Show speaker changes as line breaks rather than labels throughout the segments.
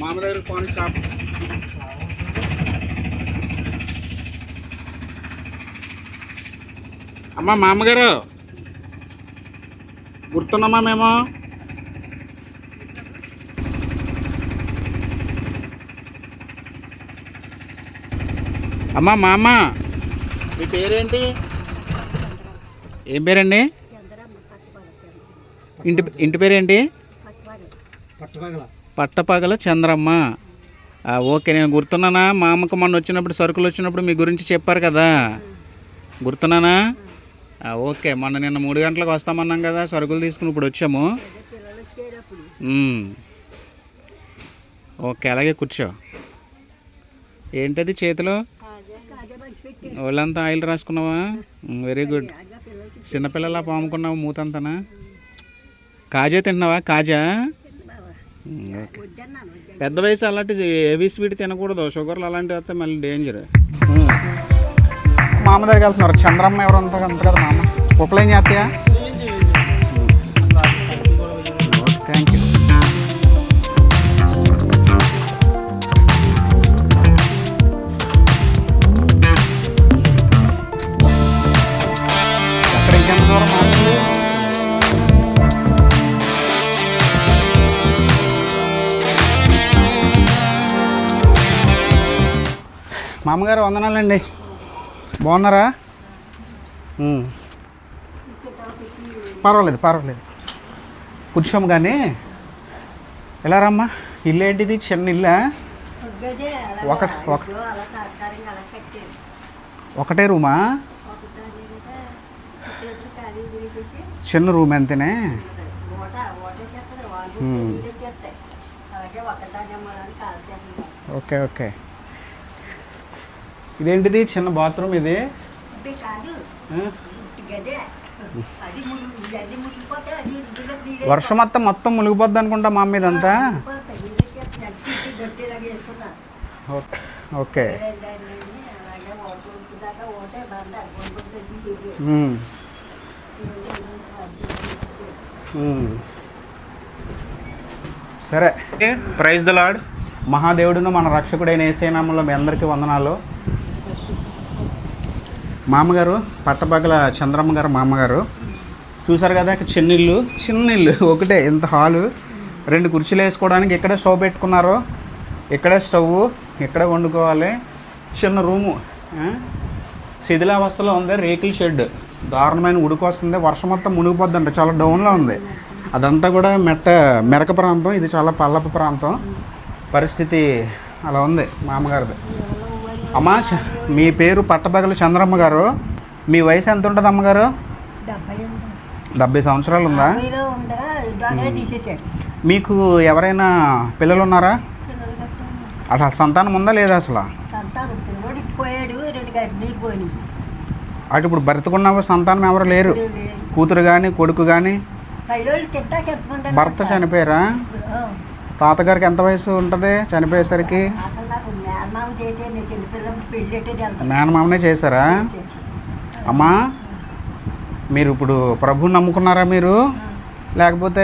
మామ దగ్గర పోనీ షాప్. అమ్మ మామగారు గుర్తున్నామా మేము? అమ్మ మామ మీ పేరేంటి? ఏం పేరండి? ఇంటి పేరేంటి? పట్టపగల చంద్రమ్మ. ఓకే, నేను గుర్తున్నానా? మా అమ్మకు మొన్న వచ్చినప్పుడు సరుకులు వచ్చినప్పుడు మీ గురించి చెప్పారు కదా, గుర్తున్నానా? ఓకే, మొన్న నిన్న 3 గంటలకు వస్తామన్నాం కదా, సరుకులు తీసుకుని ఇప్పుడు వచ్చాము. ఓకే, అలాగే కూర్చో. ఏంటది చేతిలో? వాళ్ళంతా ఆయిల్ రాసుకున్నావా? Very good. చిన్నపిల్లలా పాముకున్నావు మూతంతానా? కాజా తిన్నావా? కాజా. ఓకే, పెద్ద వయసు అలాంటి హెవీ స్వీట్ తినకూడదు, షుగర్లు అలాంటివి వస్తే మళ్ళీ డేంజర్. మామ దగ్గరికి వెళ్తున్నారు. చంద్రమ్మ ఎవరు అంత అంత కదా మామ. కుప్పలు ఏం చేస్తాయా? Thank you. ఎక్కడ ఇంకెంత దూరం మామూలు? మామగారు వందనాలండి, బాగున్నారా? పర్వాలేదు పర్వాలేదు, కూర్చోము. కానీ ఎలా రమ్మా? ఇల్లు ఏంటిది? చిన్న ఇల్లా? ఒకటే రూమా? చిన్న రూమ్ అంతేనే? Okay okay. ఇదేంటిది? చిన్న బాత్రూమ్ ఇది? వర్షం మొత్తం మునిగిపోద్ది అనుకుంటా మా మీద అంతా. ఓకే. సరే, ప్రైజ్ ద లార్డ్. మహాదేవుడును మన రక్షకుడైన యేసయ్య నామములో మీ అందరికీ వందనాలు. మామగారు పట్టపగల చంద్రమ్మ గారు మామగారు చూసారు కదా, చిన్న ఇల్లు ఒకటే, ఇంత హాలు, 2 కుర్చీలు వేసుకోవడానికి. ఇక్కడే స్టవ్ పెట్టుకున్నారు, ఇక్కడే స్టవ్, ఇక్కడే వండుకోవాలి. చిన్న రూము, శిథిలావస్థలో ఉంది. రేకుల షెడ్, దారుణమైన ఉడుకు వస్తుంది. వర్షం మొత్తం మునిగిపోద్దంట, చాలా డౌన్లో ఉంది. అదంతా కూడా మెరక ప్రాంతం, ఇది చాలా పల్లపు ప్రాంతం. పరిస్థితి అలా ఉంది మామగారిది. అమ్మా, మీ పేరు పట్టపగల చంద్రమ్మ గారు. మీ వయసు ఎంత ఉంటుంది అమ్మగారు? 70 సంవత్సరాలు ఉందా? మీకు ఎవరైనా పిల్లలు ఉన్నారా? అసలు సంతానం ఉందా లేదా? అసలు అటు ఇప్పుడు బ్రతుకున్న సంతానం ఎవరు లేరు? కూతురు కానీ కొడుకు కానీ? భర్త చనిపోయారా? తాతగారికి ఎంత వయసు ఉంటుంది చనిపోయేసరికి? మేనమామనే చేశారా? అమ్మా, మీరు ఇప్పుడు ప్రభువుని నమ్ముకున్నారా మీరు, లేకపోతే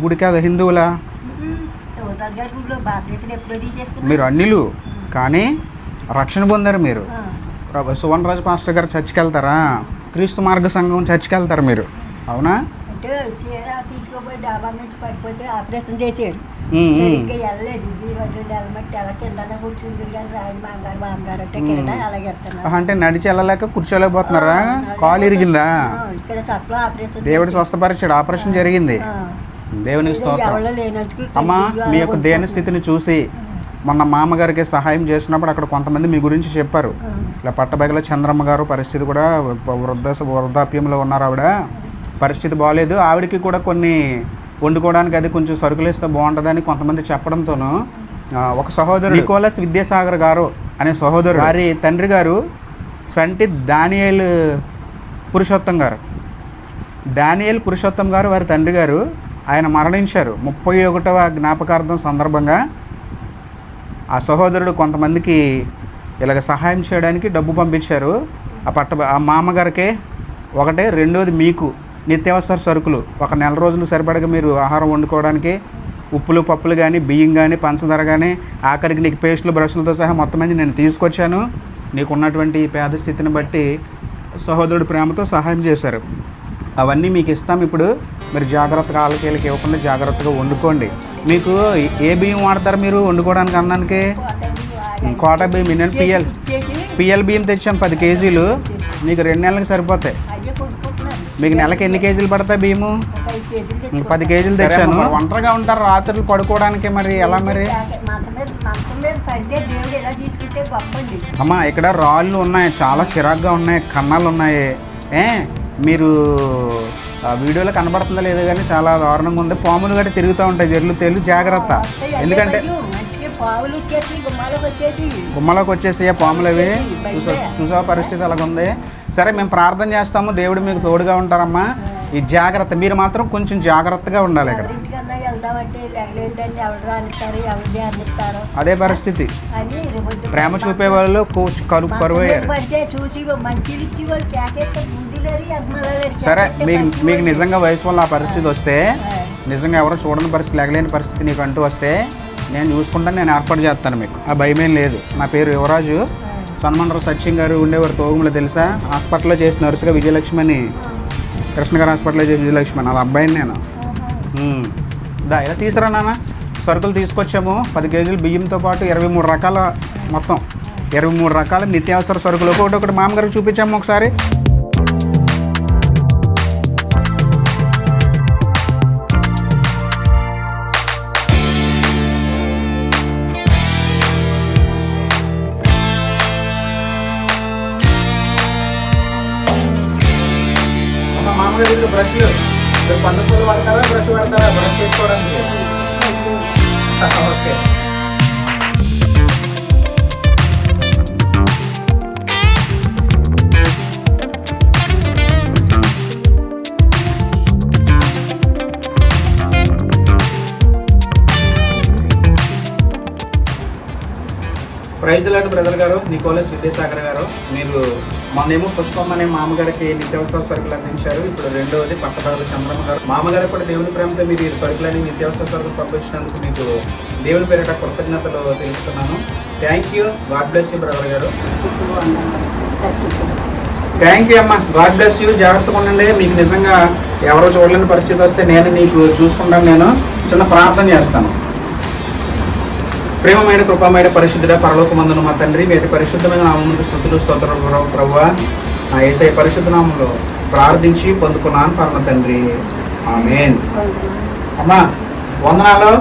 గుడికి అది హిందువులా? మీరు అన్యులు కానీ రక్షణ పొందారు మీరు. సువర్ణరాజు పాస్టర్ గారు చర్చికి వెళ్తారా? క్రీస్తు మార్గ సంఘం చర్చికి వెళ్తారు మీరు, అవునా? తీసుకోపోయి డాబా నుంచి పడిపోతే ఆపరేషన్ చేశారు. అంటే నడిచి వెళ్ళలేక కూర్చోలేకపోతున్నారా? కాలు ఇరిగిందా? దేవుడు స్వస్థపరిచాడు, ఆపరేషన్ జరిగింది. దేవునికి స్తోత్రం. అమ్మా, మీ యొక్క దేని స్థితిని చూసి మొన్న మామగారికి సహాయం చేసినప్పుడు అక్కడ కొంతమంది మీ గురించి చెప్పారు. ఇలా పట్టపగల చంద్రమ్మ గారు పరిస్థితి కూడా వృద్ధాప్యంలో ఉన్నారు. ఆవిడ పరిస్థితి బాగాలేదు. ఆవిడకి కూడా కొన్ని వండుకోవడానికి అది కొంచెం సరుకులు ఇస్తే బాగుంటుందని కొంతమంది చెప్పడంతోనూ ఒక సహోదరుడు నికోలస్ విద్యాసాగర్ గారు అనే సహోదరుడు, వారి తండ్రి గారు సంటి దానియేల్ పురుషోత్తం గారు వారి తండ్రి గారు. ఆయన మరణించారు. 31వ జ్ఞాపకార్థం సందర్భంగా ఆ సహోదరుడు కొంతమందికి ఇలాగ సహాయం చేయడానికి డబ్బు పంపించారు. ఆ మామగారికే ఒకటే, రెండోది మీకు నిత్యావసర సరుకులు ఒక నెల రోజులు సరిపడగా మీరు ఆహారం వండుకోవడానికి ఉప్పులు పప్పులు కానీ బియ్యం కానీ పంచదార కానీ ఆఖరికి నీకు పేస్టులు బ్రష్లతో సహా మొత్తం అన్ని నేను తీసుకొచ్చాను. నీకు ఉన్నటువంటి పేద స్థితిని బట్టి సహోదరుడు ప్రేమతో సహాయం చేశారు. అవన్నీ మీకు ఇస్తాం. ఇప్పుడు మీరు జాగ్రత్తగా ఆలకేళ్ళకి ఇవ్వకుండా జాగ్రత్తగా వండుకోండి. మీకు ఏ బియ్యం వాడతారు మీరు వండుకోవడానికి అన్నానికి? కోట బియ్యం. నేను పిఎల్ బియ్యం తెచ్చాం 10 కేజీలు. మీకు 2 నెలలకు సరిపోతాయి. మీకు నెలకి ఎన్ని కేజీలు పడతాయి బియ్యము? 10 కేజీలు తెచ్చాను. ఒంటరిగా ఉంటారు రాత్రులు పడుకోవడానికి, మరి ఎలా మరి? అమ్మా ఇక్కడ రాళ్ళు ఉన్నాయి, చాలా చిరాగ్గా ఉన్నాయి, కన్నాలు ఉన్నాయి. మీరు వీడియోలో కనబడుతుందో లేదో కానీ చాలా దారుణంగా ఉంది. పాములు గట్టి తిరుగుతూ ఉంటాయి, జర్లు తేలు, జాగ్రత్త. ఎందుకంటే గుమ్మలోకి వచ్చేసి పాములు అవి చూసా పరిస్థితి అలాగుంది. సరే మేము ప్రార్థన చేస్తాము, దేవుడు మీకు తోడుగా ఉంటారమ్మా. ఈ జాగ్రత్త మీరు మాత్రం కొంచెం జాగ్రత్తగా ఉండాలి. ఇక్కడ అదే పరిస్థితి. ప్రేమ చూపే వాళ్ళు కరువయ్యారు. సరే మీకు నిజంగా వయసు వల్ల ఆ పరిస్థితి వస్తే, నిజంగా ఎవరో చూడని పరిస్థితి, లేగలేని పరిస్థితి నీకు అంటూ వస్తే నేను చూసుకుంటాను, నేను ఏర్పాటు చేస్తాను. మీకు ఆ భయమేం లేదు. నా పేరు యువరాజు. సన్మండరావు సత్యం గారు ఉండేవారు తోగుములు తెలుసా? హాస్పిటల్లో చేసి నర్సుగా విజయలక్ష్మి అని, కృష్ణ గారు హాస్పిటల్లో చేసి విజయలక్ష్మి అని, వాళ్ళ అబ్బాయిని నేను. ఇలా తీసుకురా నాన్న. సరుకులు తీసుకొచ్చాము. 10 కేజీలు బియ్యంతో పాటు 23 రకాల, మొత్తం 23 రకాల నిత్యావసర సరుకులు. ఒకటి మామగారికి చూపించాము ఒకసారి. మామగారు బ్రష్లు పందుపూలు వాడతారా, బ్రష్ వాడతారా? బ్రష్ చేసుకోవడానికి. ఓకే. ప్రైజ్ లాంటి బ్రదర్ గారు, నికోలస్ విద్యాసాగర్ గారు, మీరు మొన్నేమో పుష్పమ్మ అనే మామగారికి నిత్యావసర సరుకులు అందించారు. ఇప్పుడు రెండవది పట్టదారులు చంద్రమ్మ గారు. మామగారు కూడా దేవుని ప్రేమతో మీరు ఈ సరుకులని నిత్యావసర సరుకులు పంపించినందుకు మీకు దేవుని పేరిట కృతజ్ఞతలు తెలుపుతున్నాను. Thank you. God bless you brother గారు. థ్యాంక్ యూ అమ్మ. God bless you. జాగ్రత్తగా ఉండండి. మీకు నిజంగా ఎవరో చూడలేని పరిస్థితి వస్తే నేను నీకు చూసుకుంటాను. నేను చిన్న ప్రార్థన చేస్తాను. ప్రేమమైన కృపమైన పరిశుద్ధుడ పరలోకమందున మా తండ్రి, మీ పరిశుద్ధమైన నామమునకు స్తుతులు స్తోత్రాలు ప్రభువా. నా యేసయ్య పరిశుద్ధ నామములో ప్రార్థించి పొందుకున్నాను పరమ తండ్రి. ఆమేన్. అమ్మా వందనాలు.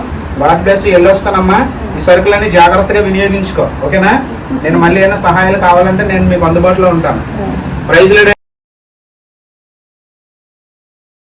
God bless you. వెళ్ళొస్తానమ్మా. ఈ సరుకులన్నీ జాగ్రత్తగా వినియోగించుకో, ఓకేనా? నేను మళ్ళీ ఏమైనా సహాయాలు కావాలంటే నేను మీకు అందుబాటులో ఉంటాను. ప్రైజ్